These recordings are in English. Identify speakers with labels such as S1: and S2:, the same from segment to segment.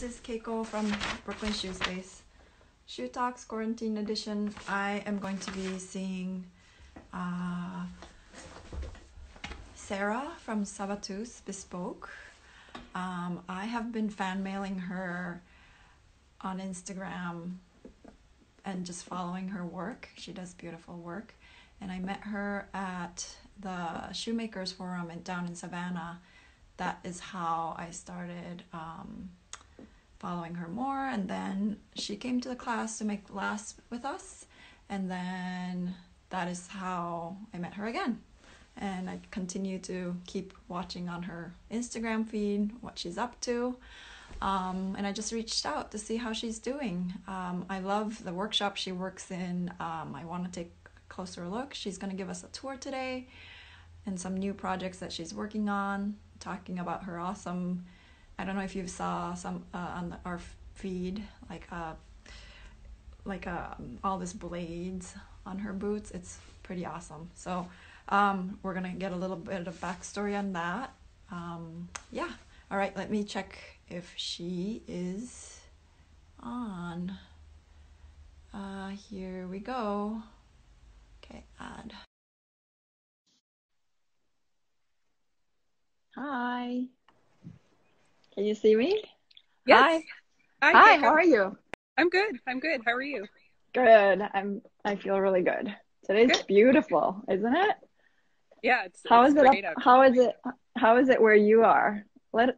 S1: this is Keiko from Brooklyn Shoe Space. Shoe Talks Quarantine Edition. I am going to be seeing Sarah from SABOTEUSE Bespoke. I have been fan mailing her on Instagram and just following her work. She does beautiful work. And I met her at the Shoemakers Forum down in Savannah. That is how I started following her more, and then she came to the class to make glass with us, and then that is how I met her again. And I continue to keep watching on her Instagram feed what she's up to, and I just reached out to see how she's doing. I love the workshop she works in. I want to take a closer look. She's going to give us a tour today and some new projects that she's working on, talking about her awesome, I don't know if you saw some on our feed, like all these blades on her boots. It's pretty awesome. So we're gonna get a little bit of backstory on that. Yeah, all right, let me check if she is on. Here we go. Okay, add. Hi. Can you see me?
S2: Yes.
S1: Hi.
S2: Hi,
S1: How are you?
S2: I'm good. How are you?
S1: Good. I feel really good. Today's
S2: good.
S1: Beautiful, isn't it?
S2: Yeah, it's
S1: How is
S2: great
S1: it? How is it where you are?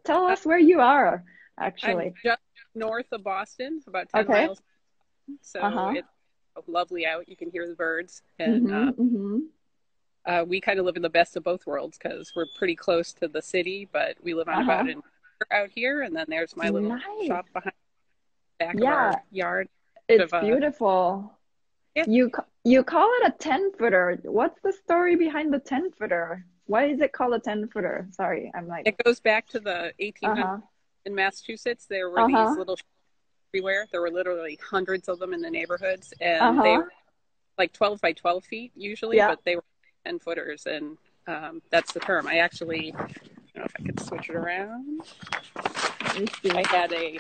S1: Tell us where you are. Actually,
S2: I'm just north of Boston, about 10 miles. So it's lovely out. You can hear the birds, and we kind of live in the best of both worlds because we're pretty close to the city, but we live on about an hour out here, and then there's my little shop behind the back of our yard.
S1: It's beautiful. Yeah. You call it a 10-footer. What's the story behind the 10-footer? Why is it called a 10-footer? Sorry, I'm like.
S2: It goes back to the 1800s in Massachusetts. There were these little shops everywhere. There were literally hundreds of them in the neighborhoods, and they were like 12 by 12 feet usually, but they were 10-footers, and that's the term. I actually, I don't know if I could switch it around. I had a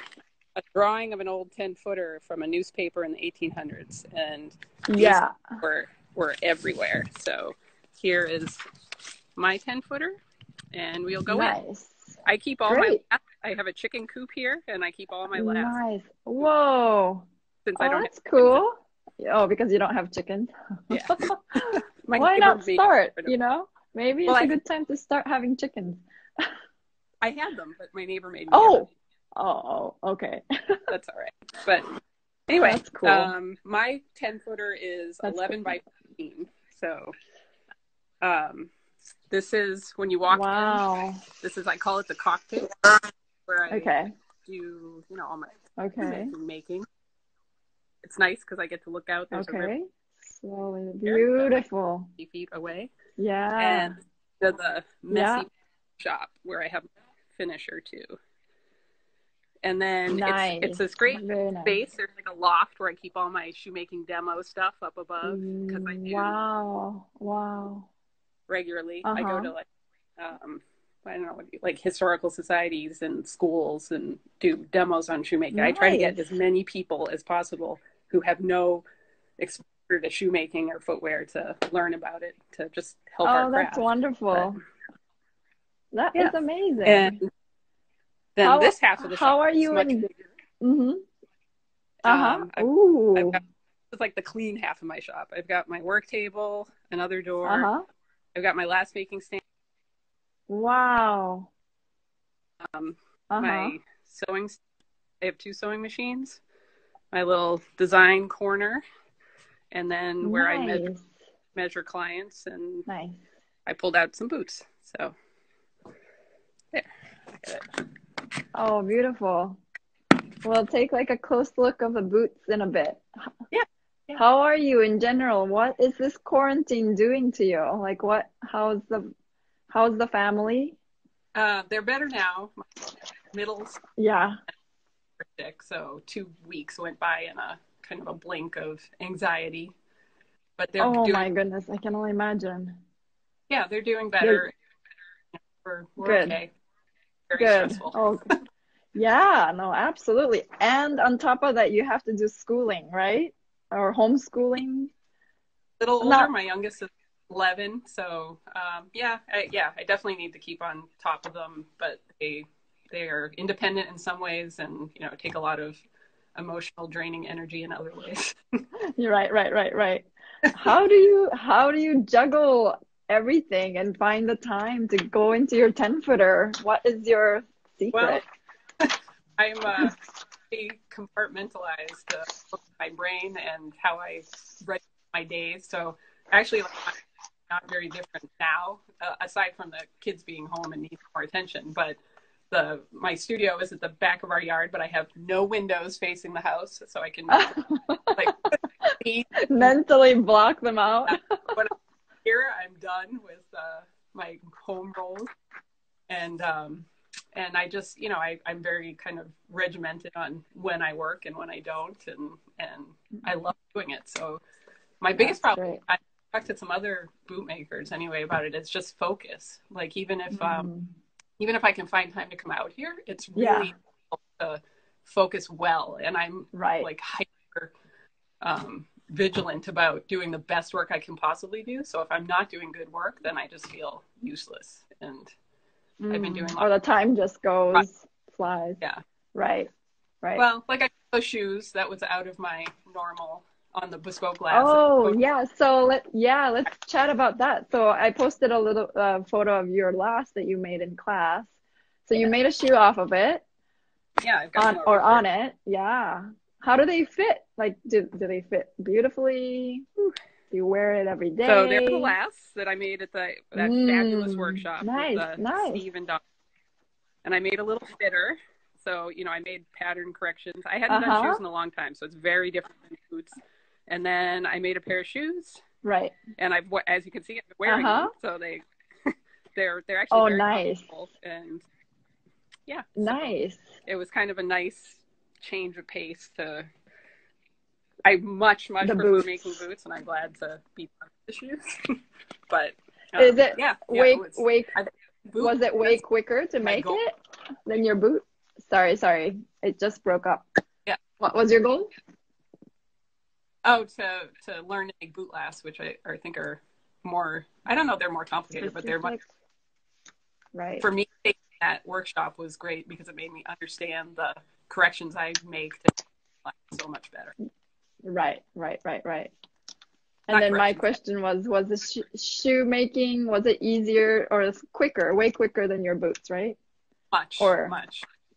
S2: drawing of an old 10-footer from a newspaper in the 1800s, and these were everywhere. So here is my 10-footer, and we'll go in. I keep all my last. I have a chicken coop here, and I keep all my last.
S1: Nice. Whoa.
S2: Since I don't
S1: that's cool. Oh, because you don't have chickens.
S2: Yeah.
S1: Why not start, Maybe it's a good time to start having chickens.
S2: I had them, but my neighbor made me.
S1: Oh, okay.
S2: That's all right. But anyway,
S1: that's cool.
S2: My 10-footer is 11 by 15. So this is when you walk in. This is, I call it the cockpit, where I do, all my making. It's nice because I get to look out. There's a river.
S1: Slowly. Beautiful.
S2: 50 feet away.
S1: Yeah.
S2: And the messy shop where I have a finisher too. And then it's this great space. There's like a loft where I keep all my shoemaking demo stuff up above because I do regularly. I go to like I don't know, like historical societies and schools and do demos on shoemaking. I try to get as many people as possible who have no exposure to shoemaking or footwear to learn about it, to just help our craft.
S1: That's wonderful. That is amazing.
S2: And then this half of the shop,
S1: how are you
S2: much bigger. It's like the clean half of my shop. I've got my work table, another door. I've got my last making stand.
S1: Wow.
S2: My sewing. I have 2 sewing machines. My little design corner, and then where I measure clients, and I pulled out some boots. So there.
S1: Oh, beautiful. We'll take like a close look of the boots in a bit.
S2: Yeah.
S1: How are you in general? What is this quarantine doing to you? Like how's the family?
S2: They're better now. My middles.
S1: Yeah.
S2: So 2 weeks went by in a kind of a blink of anxiety. But they're
S1: my goodness, I can only imagine.
S2: Yeah, they're doing better. We're
S1: good.
S2: Okay. Very
S1: good.
S2: stressful.
S1: Oh,
S3: Yeah, no, absolutely. And on top of that, you have to do schooling, right? Or homeschooling.
S2: A little older.
S3: Not,
S2: My youngest is 11, so I definitely need to keep on top of them. But they are independent in some ways, and take a lot of emotional draining energy in other ways.
S3: you're right. How do you juggle everything and find the time to go into your 10-footer? What is your
S2: Well,
S3: secret?
S2: I'm compartmentalized my brain and how I write my days. So actually, like, I'm not very different now, aside from the kids being home and needing more attention. But my studio is at the back of our yard, but I have no windows facing the house, so I can like
S3: mentally block them out.
S2: When I'm here, I'm done with my home roles, and I just I'm very kind of regimented on when I work and when I don't, and I love doing it. So my biggest problem,
S3: great.
S2: I talked to some other bootmakers anyway about it, is just focus. Like even if I can find time to come out here, it's really difficult to focus well, and I'm like hyper vigilant about doing the best work I can possibly do. So if I'm not doing good work, then I just feel useless. And I've been doing
S3: or the time just flies.
S2: Yeah.
S3: Right.
S2: Well, like I those shoes, that was out of my normal on the bespoke glass.
S3: Oh, yeah. So let's chat about that. So I posted a little photo of your last that you made in class. So you made a shoe off of it.
S2: Yeah, I've got
S3: on it. Yeah. How do they fit? Like, do they fit beautifully? Do you wear it every day?
S2: So they're the last that I made at that fabulous workshop
S3: nice.
S2: with Steve and Don. And I made a little fitter. So, I made pattern corrections. I hadn't done shoes in a long time, so it's very different than boots. And then I made a pair of shoes.
S3: Right.
S2: And as you can see, I'm wearing them. So they're actually very
S3: nice.
S2: comfortable. And yeah.
S3: Nice.
S2: So it was kind of a nice change of pace I much prefer making boots, and I'm glad to be part of the shoes. But
S3: is it was it way quicker to make it than your boot? Sorry, it just broke up.
S2: Yeah.
S3: What was your goal?
S2: Oh, to learn to make boot lasts, which I think are more. I don't know, they're more complicated, but they're much.
S3: Right.
S2: For me, taking that workshop was great because it made me understand the corrections I make to so much better. Right.
S3: And then my question was the shoe making, was it easier or quicker, way quicker than your boots, right?
S2: Much.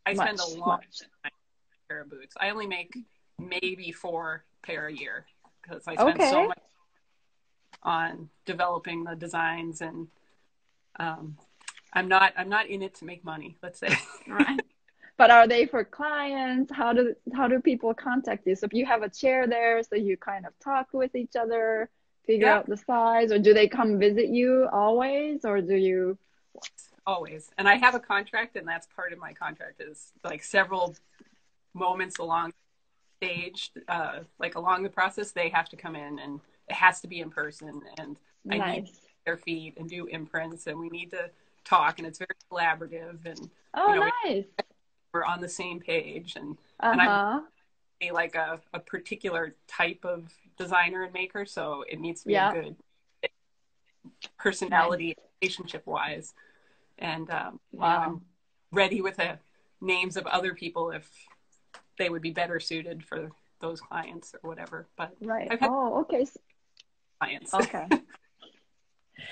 S2: I spend a long time on a pair of boots. I only make maybe 4 pair a year because I spend so much on developing the designs, and I'm not in it to make money, let's say.
S3: Right. But are they for clients? How do people contact you? So if you have a chair there, so you kind of talk with each other, figure out the size, or do they come visit you always, or do you?
S2: Always. And I have a contract, and that's part of my contract is like several moments along the stage, like along the process, they have to come in, and it has to be in person, and I need their feet and do imprints, and we need to talk, and it's very collaborative, and
S3: nice.
S2: We're on the same page, and I'm like a particular type of designer and maker, so it needs to be a good personality, relationship wise, and I'm ready with the names of other people if they would be better suited for those clients or whatever. But I've had clients.
S3: Okay.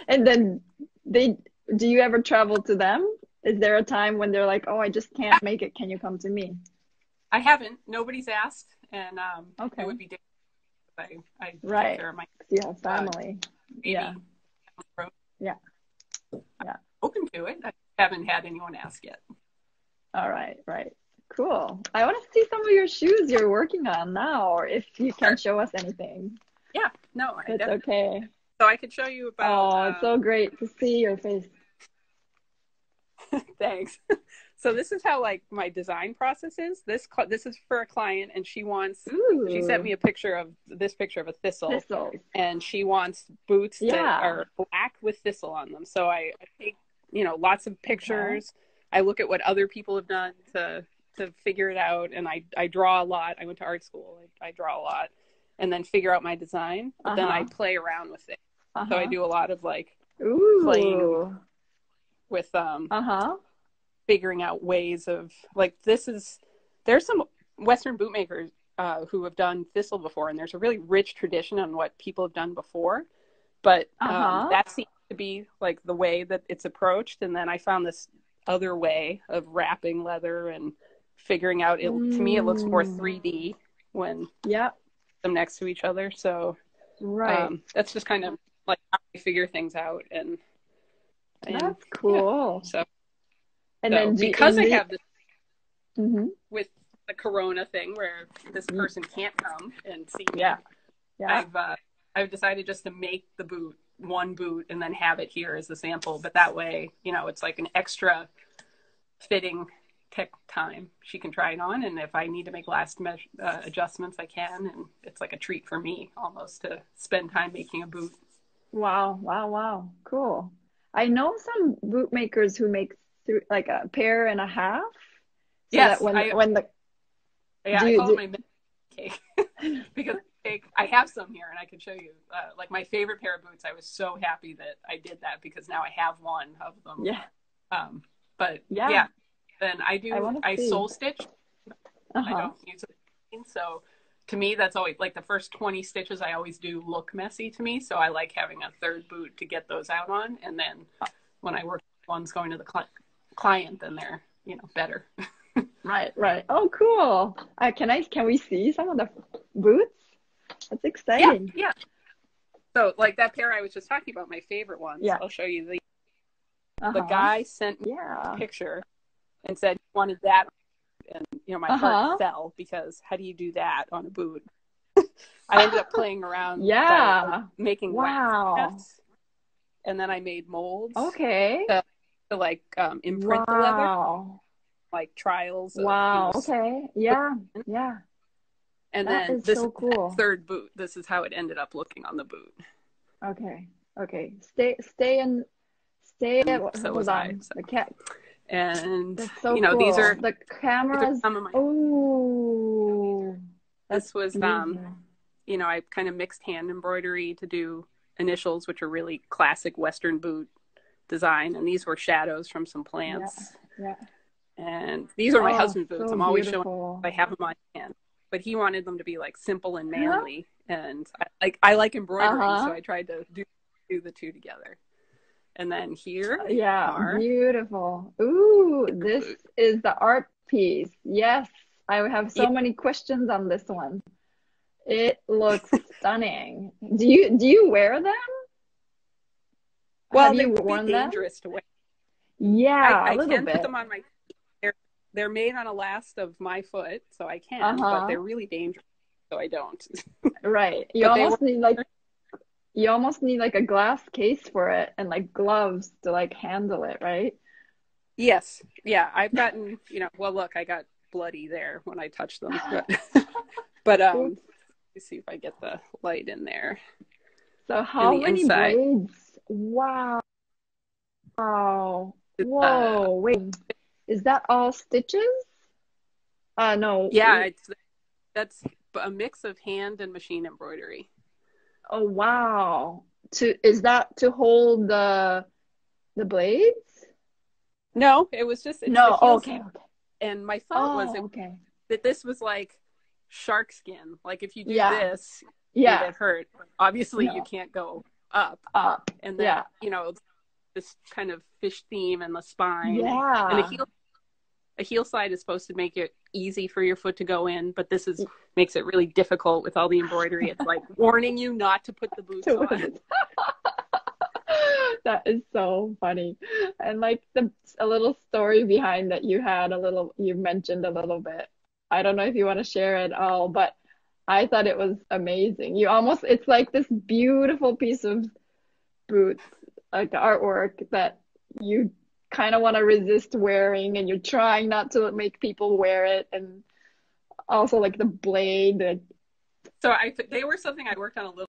S3: And then do you ever travel to them? Is there a time when they're like, oh, I just can't make it. Can you come to me?
S2: I haven't. Nobody's asked. And it would be different if I take care of my
S3: family.
S2: Yeah. Open to it. I haven't had anyone ask yet.
S3: All right. Cool. I want to see some of your shoes you're working on now, or if you can show us anything.
S2: Yeah. No,
S3: it's okay.
S2: So I could show you about.
S3: Oh, it's so great to see your face.
S2: Thanks. So this is how like my design process is. This is for a client, and she sent me a picture of a thistle. And she wants boots that are black with thistle on them. So I take lots of pictures. I look at what other people have done to to figure it out. And I draw a lot. I went to art school. I draw a lot and then figure out my design. But then I play around with it. So I do a lot of like playing with figuring out ways of like, there's some Western bootmakers who have done thistle before, and there's a really rich tradition on what people have done before. But that seems to be like the way that it's approached. And then I found this other way of wrapping leather and figuring out it. To me, it looks more 3D when them next to each other. So that's just kind of like how I figure things out. And
S3: that's cool.
S2: Yeah.
S3: And then
S2: because I have this with the Corona thing where this person can't come and see me, I've decided just to make the boot one boot and then have it here as a sample. But that way, you know, it's like an extra fitting tech time. She can try it on, and if I need to make last adjustments, I can. And it's like a treat for me almost to spend time making a boot.
S3: Wow. Cool. I know some boot makers who make like a pair and a half. So
S2: yes,
S3: that
S2: I call it my cake because I have some here and I can show you. Like my favorite pair of boots, I was so happy that I did that because now I have one of them. Yeah. Then I sole stitch. I don't use it. So to me, that's always like the first 20 stitches I always do look messy to me. So I like having a third boot to get those out on. And then when I work ones going to the client, then they're, you know, better.
S3: Right. Oh, cool. Can we see some of the boots? That's exciting.
S2: Yeah. So like that pair I was just talking about, my favorite ones. Yeah. I'll show you the guy sent me a picture and said he wanted that. And, you know, my heart fell because how do you do that on a boot? I ended up playing around making wax. And then I made molds. Okay. To like imprint the leather. Like trials.
S3: Okay. Yeah.
S2: And that then this so cool. Third boot, this is how it ended up looking on the boot.
S3: Okay. Stay at
S2: so was I. So.
S3: The cat.
S2: And
S3: so
S2: you know,
S3: cool.
S2: these are
S3: the cameras.
S2: Some of my this was you know, I kind of mixed hand embroidery to do initials, which are really classic Western boot design, and these were shadows from some plants. And these are my husband's boots. So I'm always showing I have them on hand. But he wanted them to be like simple and manly. And I like embroidery, so I tried to do the two together. And then here are
S3: beautiful. Ooh, this is the art piece. Yes. I have so many questions on this one. It looks stunning. Do you wear them?
S2: Well, they would be dangerous to wear.
S3: Yeah,
S2: I can put them on my they're made on a last of my foot, so I can, but they're really dangerous, so I don't.
S3: Right. You almost need like a glass case for it and like gloves to like handle it, right?
S2: Yes. Yeah, I've gotten, you know, well, look, I got bloody there when I touched them. But let me see if I get the light in there.
S3: So how many blades? Wow. Whoa. Wait. Is that all stitches? No.
S2: Yeah, that's a mix of hand and machine embroidery.
S3: Oh that to hold the blades?
S2: No, it was just
S3: okay.
S2: And my thought was that this was like shark skin. Like if you do this, you get hurt. Obviously, you can't go up. And then you know, this kind of fish theme and the spine. Yeah. And a heel slide is supposed to make it easy for your foot to go in, but this makes it really difficult with all the embroidery. It's like warning you not to put the boots on.
S3: That is so funny. And like a little story behind that you mentioned a little bit. I don't know if you want to share it all, but I thought it was amazing. It's like this beautiful piece of boots, like artwork that you kind of want to resist wearing, and you're trying not to make people wear it, and also like the blade.
S2: So they were something I worked on a little